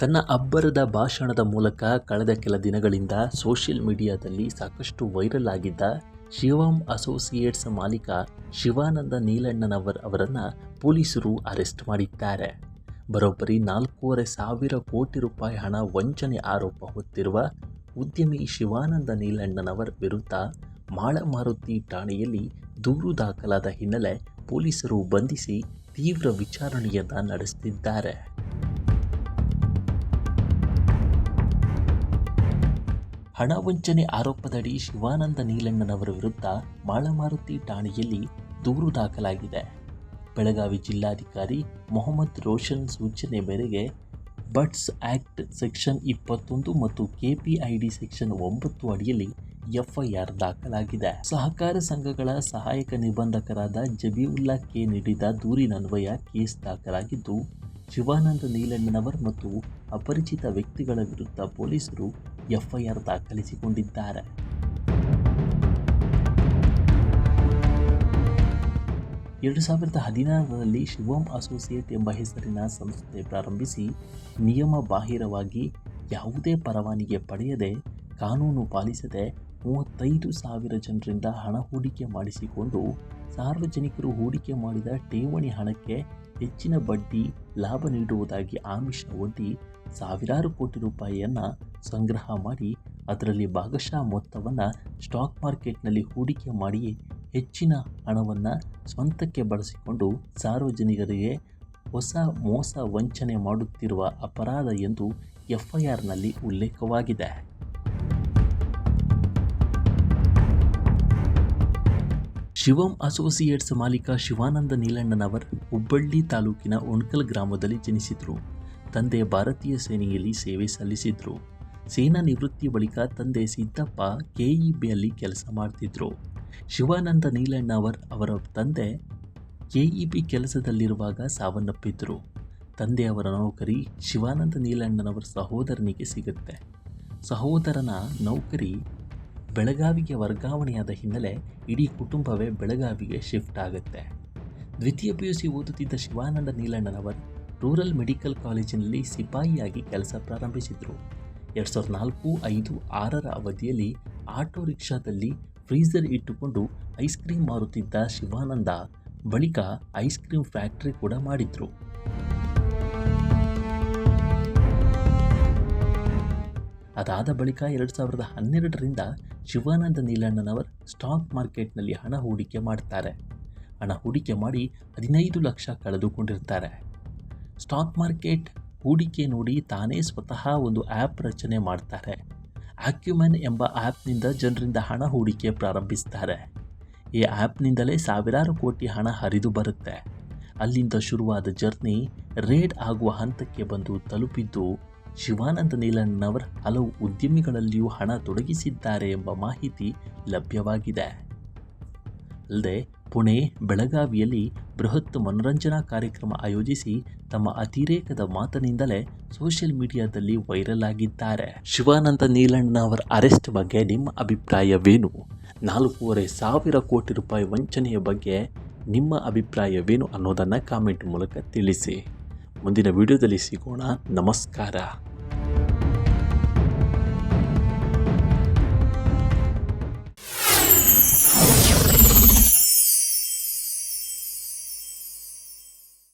ತನ್ನ ಅಬ್ಬರದ ಭಾಷಣದ ಮೂಲಕ ಕಳೆದ ಕೆಲ ದಿನಗಳಿಂದ ಸೋಷಿಯಲ್ ಮೀಡಿಯಾದಲ್ಲಿ ಸಾಕಷ್ಟು ವೈರಲ್ ಆಗಿದ್ದ ಶಿವಮ್ ಅಸೋಸಿಯೇಟ್ಸ್ ಮಾಲೀಕ ಶಿವಾನಂದ ನೀಲಣ್ಣನವರ್ ಅವರನ್ನು ಪೊಲೀಸರು ಅರೆಸ್ಟ್ ಮಾಡಿದ್ದಾರೆ. ಬರೋಬ್ಬರಿ 4,500 ಕೋಟಿ ರೂಪಾಯಿ ಹಣ ವಂಚನೆ ಆರೋಪ ಹೊತ್ತಿರುವ ಉದ್ಯಮಿ ಶಿವಾನಂದ ನೀಲಣ್ಣನವರ್ ವಿರುದ್ಧ ಮಾಳಮಾರುತಿ ಠಾಣೆಯಲ್ಲಿ ದೂರು ದಾಖಲಾದ ಹಿನ್ನೆಲೆ ಪೊಲೀಸರು ಬಂಧಿಸಿ ತೀವ್ರ ವಿಚಾರಣೆಯನ್ನು ನಡೆಸುತ್ತಿದ್ದಾರೆ. ಹಣ ವಂಚನೆ ಆರೋಪದಡಿ ಶಿವಾನಂದ ನೀಲಣ್ಣನವರ ವಿರುದ್ಧ ಮಾಳಮಾರುತಿ ಠಾಣೆಯಲ್ಲಿ ದೂರು ದಾಖಲಾಗಿದೆ. ಬೆಳಗಾವಿ ಜಿಲ್ಲಾಧಿಕಾರಿ ಮೊಹಮ್ಮದ್ ರೋಷನ್ ಸೂಚನೆ ಮೇರೆಗೆ ಬಡ್ಸ್ ಆಕ್ಟ್ ಸೆಕ್ಷನ್ 21 ಮತ್ತು ಕೆಪಿಐಡಿ ಸೆಕ್ಷನ್ 9 ಅಡಿಯಲ್ಲಿ ಎಫ್ಐಆರ್ ದಾಖಲಾಗಿದೆ. ಸಹಕಾರ ಸಂಘಗಳ ಸಹಾಯಕ ನಿಬಂಧಕರಾದ ಜಬೀವುಲ್ಲಾ ಕೆ ನೀಡಿದ ದೂರಿನನ್ವಯ ಕೇಸ್ ದಾಖಲಾಗಿದ್ದು, ಶಿವಾನಂದ ನೀಲಣ್ಣನವರ್ ಮತ್ತು ಅಪರಿಚಿತ ವ್ಯಕ್ತಿಗಳ ವಿರುದ್ಧ ಪೊಲೀಸರು ಎಫ್ಐಆರ್ ದಾಖಲಿಸಿಕೊಂಡಿದ್ದಾರೆ. ಎರಡು 2016ರಲ್ಲಿ ಶಿವಮ್ ಅಸೋಸಿಯೇಟ್ ಎಂಬ ಹೆಸರಿನ ಸಂಸ್ಥೆ ಪ್ರಾರಂಭಿಸಿ ನಿಯಮ ಬಾಹಿರವಾಗಿ ಯಾವುದೇ ಪರವಾನಗಿ ಪಡೆಯದೆ ಕಾನೂನು ಪಾಲಿಸದೆ 35,000 ಜನರಿಂದ ಹಣ ಹೂಡಿಕೆ ಮಾಡಿಸಿಕೊಂಡು ಸಾರ್ವಜನಿಕರು ಹೂಡಿಕೆ ಮಾಡಿದ ಠೇವಣಿ ಹಣಕ್ಕೆ ಹೆಚ್ಚಿನ ಬಡ್ಡಿ ಲಾಭ ನೀಡುವುದಾಗಿ ಆಮಿಷ ಒಡ್ಡಿ ಸಾವಿರಾರು ಕೋಟಿ ರೂಪಾಯಿಯನ್ನು ಸಂಗ್ರಹ ಮಾಡಿ ಅದರಲ್ಲಿ ಭಾಗಶಃ ಮೊತ್ತವನ್ನು ಸ್ಟಾಕ್ ಮಾರ್ಕೆಟ್ನಲ್ಲಿ ಹೂಡಿಕೆ ಮಾಡಿ ಹೆಚ್ಚಿನ ಹಣವನ್ನು ಸ್ವಂತಕ್ಕೆ ಬಳಸಿಕೊಂಡು ಸಾರ್ವಜನಿಕರಿಗೆ ಹೊಸ ಮೋಸ ವಂಚನೆ ಮಾಡುತ್ತಿರುವ ಅಪರಾಧ ಎಂದು ಎಫ್ಐಆರ್ನಲ್ಲಿ ಉಲ್ಲೇಖವಾಗಿದೆ. ಶಿವಮ್ ಅಸೋಸಿಯೇಟ್ಸ್ ಮಾಲೀಕ ಶಿವಾನಂದ ನೀಲಣ್ಣನವರ್ ಹುಬ್ಬಳ್ಳಿ ತಾಲೂಕಿನ ಉಣ್ಕಲ್ ಗ್ರಾಮದಲ್ಲಿ ಜನಿಸಿದರು. ತಂದೆ ಭಾರತೀಯ ಸೇನೆಯಲ್ಲಿ ಸೇವೆ ಸಲ್ಲಿಸಿದ್ರು. ಸೇನಾ ನಿವೃತ್ತಿ ಬಳಿಕ ತಂದೆ ಸಿದ್ದಪ್ಪ ಕೆಇಬಿಯಲ್ಲಿ ಕೆಲಸ ಮಾಡ್ತಿದ್ರು. ಶಿವಾನಂದ ನೀಲಣ್ಣನವರ್ ಅವರ ತಂದೆ ಕೆಇಬಿ ಕೆಲಸದಲ್ಲಿರುವಾಗ ಸಾವನ್ನಪ್ಪಿದ್ರು. ತಂದೆಯವರ ನೌಕರಿ ಶಿವಾನಂದ ನೀಲಣ್ಣನವರ ಸಹೋದರನಿಗೆ ಸಿಗುತ್ತೆ. ಸಹೋದರನ ನೌಕರಿ ಬೆಳಗಾವಿಗೆ ವರ್ಗಾವಣೆಯಾದ ಹಿನ್ನೆಲೆ ಇಡೀ ಕುಟುಂಬವೇ ಬೆಳಗಾವಿಗೆ ಶಿಫ್ಟ್ ಆಗುತ್ತೆ. ದ್ವಿತೀಯ ಪಿಯುಸಿ ಓದುತ್ತಿದ್ದ ಶಿವಾನಂದ ನೀಲಣ್ಣನವರ್ ರೂರಲ್ ಮೆಡಿಕಲ್ ಕಾಲೇಜಿನಲ್ಲಿ ಸಿಪಾಯಿಯಾಗಿ ಕೆಲಸ ಪ್ರಾರಂಭಿಸಿದರು. 2004, 5, 6ರ ಅವಧಿಯಲ್ಲಿ ಆಟೋ ರಿಕ್ಷಾದಲ್ಲಿ ಫ್ರೀಜರ್ ಇಟ್ಟುಕೊಂಡು ಐಸ್ ಕ್ರೀಮ್ ಮಾರುತ್ತಿದ್ದ ಶಿವಾನಂದ ಬಳಿಕ ಐಸ್ ಕ್ರೀಮ್ ಫ್ಯಾಕ್ಟರಿ ಕೂಡ ಮಾಡಿದ್ರು. ಅದಾದ ಬಳಿಕ 2012ರಿಂದ ಶಿವಾನಂದ ನೀಲಣ್ಣನವರ್ ಸ್ಟಾಕ್ ಮಾರ್ಕೆಟ್ನಲ್ಲಿ ಹಣ ಹೂಡಿಕೆ ಮಾಡ್ತಾರೆ. ಹಣ ಹೂಡಿಕೆ ಮಾಡಿ 15 ಲಕ್ಷ ಕಳೆದುಕೊಂಡಿರ್ತಾರೆ. ಸ್ಟಾಕ್ ಮಾರ್ಕೆಟ್ ಹೂಡಿಕೆ ನೋಡಿ ತಾನೇ ಸ್ವತಃ ಒಂದು ಆ್ಯಪ್ ರಚನೆ ಮಾಡ್ತಾರೆ. ಆಕ್ಯುಮೆನ್ ಎಂಬ ಆ್ಯಪ್ನಿಂದ ಜನರಿಂದ ಹಣ ಹೂಡಿಕೆ ಪ್ರಾರಂಭಿಸ್ತಾರೆ. ಈ ಆ್ಯಪ್ನಿಂದಲೇ ಸಾವಿರಾರು ಕೋಟಿ ಹಣ ಹರಿದು ಬರುತ್ತೆ. ಅಲ್ಲಿಂದ ಶುರುವಾದ ಜರ್ನಿ ರೇಡ್ ಆಗುವ ಹಂತಕ್ಕೆ ಬಂದು ತಲುಪಿದ್ದು ಶಿವಾನಂದ ನೀಲಣ್ಣನವರ್ ಹಲವು ಉದ್ಯಮಿಗಳಲ್ಲಿಯೂ ಹಣ ತೊಡಗಿಸಿದ್ದಾರೆ ಎಂಬ ಮಾಹಿತಿ ಲಭ್ಯವಾಗಿದೆ. ಅಲ್ಲದೆ ಪುಣೆ, ಬೆಳಗಾವಿಯಲ್ಲಿ ಬೃಹತ್ ಮನರಂಜನಾ ಕಾರ್ಯಕ್ರಮ ಆಯೋಜಿಸಿ ತಮ್ಮ ಅತಿರೇಕದ ಮಾತಿನಿಂದಲೇ ಸೋಷಿಯಲ್ ಮೀಡಿಯಾದಲ್ಲಿ ವೈರಲ್ ಆಗಿದ್ದಾರೆ. ಶಿವಾನಂದ ನೀಲಣ್ಣನವರ ಅರೆಸ್ಟ್ ಬಗ್ಗೆ ನಿಮ್ಮ ಅಭಿಪ್ರಾಯವೇನು? 4,500 ಕೋಟಿ ರೂಪಾಯಿ ವಂಚನೆಯ ಬಗ್ಗೆ ನಿಮ್ಮ ಅಭಿಪ್ರಾಯವೇನು ಅನ್ನೋದನ್ನು ಕಾಮೆಂಟ್ ಮೂಲಕ ತಿಳಿಸಿ. ಮುಂದಿನ ವಿಡಿಯೋದಲ್ಲಿ ಸಿಗೋಣ. ನಮಸ್ಕಾರ.